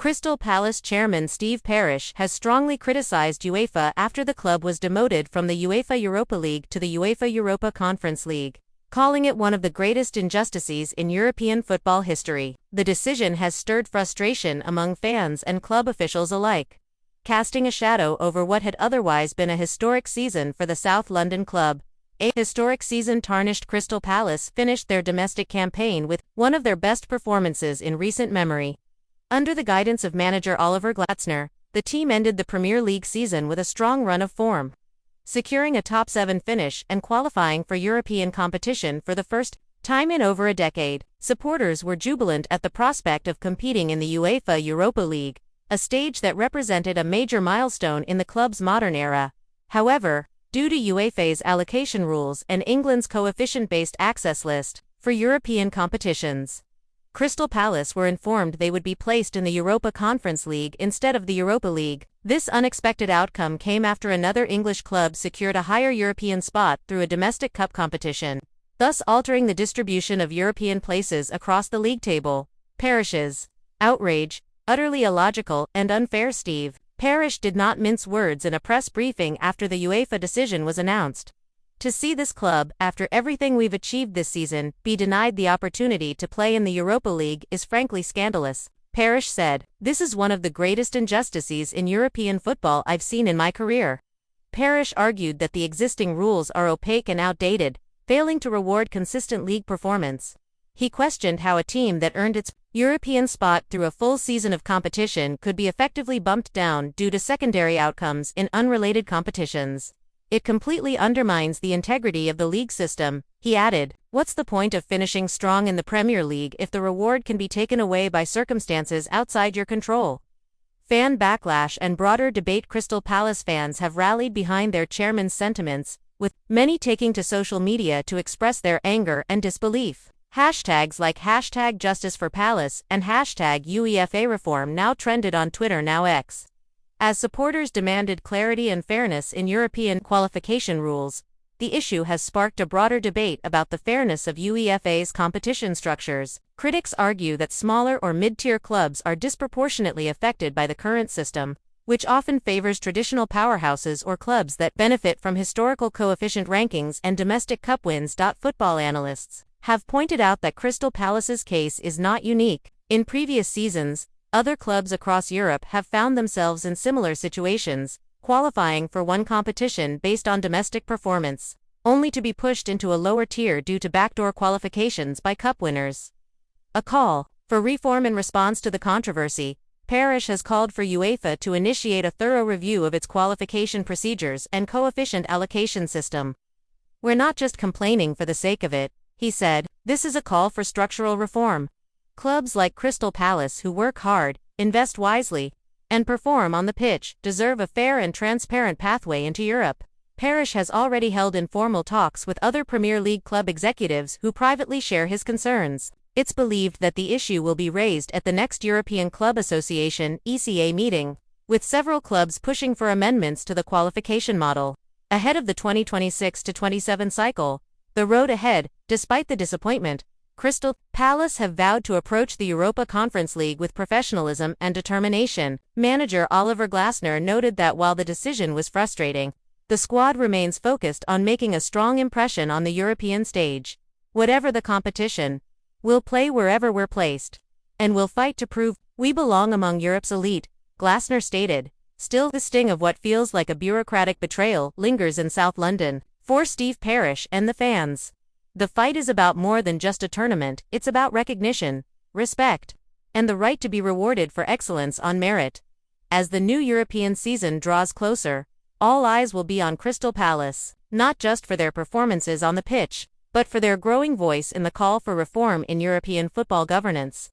Crystal Palace chairman Steve Parish has strongly criticized UEFA after the club was demoted from the UEFA Europa League to the UEFA Europa Conference League, calling it one of the greatest injustices in European football history. The decision has stirred frustration among fans and club officials alike, casting a shadow over what had otherwise been a historic season for the South London club. A historic season tarnished. Crystal Palace finished their domestic campaign with one of their best performances in recent memory. Under the guidance of manager Oliver Glasner, the team ended the Premier League season with a strong run of form, securing a top 7 finish and qualifying for European competition for the first time in over a decade. Supporters were jubilant at the prospect of competing in the UEFA Europa League, a stage that represented a major milestone in the club's modern era. However, due to UEFA's allocation rules and England's coefficient-based access list for European competitions, Crystal Palace were informed they would be placed in the Europa Conference League instead of the Europa League. This unexpected outcome came after another English club secured a higher European spot through a domestic cup competition, thus altering the distribution of European places across the league table. Parish's outrage, utterly illogical and unfair. Steve Parish did not mince words in a press briefing after the UEFA decision was announced. To see this club, after everything we've achieved this season, be denied the opportunity to play in the Europa League is frankly scandalous, Parish said. This is one of the greatest injustices in European football I've seen in my career. Parish argued that the existing rules are opaque and outdated, failing to reward consistent league performance. He questioned how a team that earned its European spot through a full season of competition could be effectively bumped down due to secondary outcomes in unrelated competitions. It completely undermines the integrity of the league system, he added. What's the point of finishing strong in the Premier League if the reward can be taken away by circumstances outside your control? Fan backlash and broader debate. Crystal Palace fans have rallied behind their chairman's sentiments, with many taking to social media to express their anger and disbelief. Hashtags like #JusticeForPalace and #UEFA now trended on Twitter, now X, as supporters demanded clarity and fairness in European qualification rules. The issue has sparked a broader debate about the fairness of UEFA's competition structures. Critics argue that smaller or mid-tier clubs are disproportionately affected by the current system, which often favors traditional powerhouses or clubs that benefit from historical coefficient rankings and domestic cup wins. Football analysts have pointed out that Crystal Palace's case is not unique. In previous seasons, other clubs across Europe have found themselves in similar situations, qualifying for one competition based on domestic performance, only to be pushed into a lower tier due to backdoor qualifications by cup winners. A call for reform. In response to the controversy, Parish has called for UEFA to initiate a thorough review of its qualification procedures and coefficient allocation system. We're not just complaining for the sake of it, he said. This is a call for structural reform. Clubs like Crystal Palace, who work hard, invest wisely, and perform on the pitch, deserve a fair and transparent pathway into Europe. Parish has already held informal talks with other Premier League club executives who privately share his concerns. It's believed that the issue will be raised at the next European Club Association (ECA) meeting, with several clubs pushing for amendments to the qualification model ahead of the 2026-27 cycle. The road ahead. Despite the disappointment, Crystal Palace have vowed to approach the Europa Conference League with professionalism and determination. Manager Oliver Glasner noted that while the decision was frustrating, the squad remains focused on making a strong impression on the European stage. Whatever the competition, we'll play wherever we're placed, and we'll fight to prove we belong among Europe's elite, Glasner stated. Still, the sting of what feels like a bureaucratic betrayal lingers in South London for Steve Parish and the fans. The fight is about more than just a tournament. It's about recognition, respect, and the right to be rewarded for excellence on merit. As the new European season draws closer, all eyes will be on Crystal Palace, not just for their performances on the pitch, but for their growing voice in the call for reform in European football governance.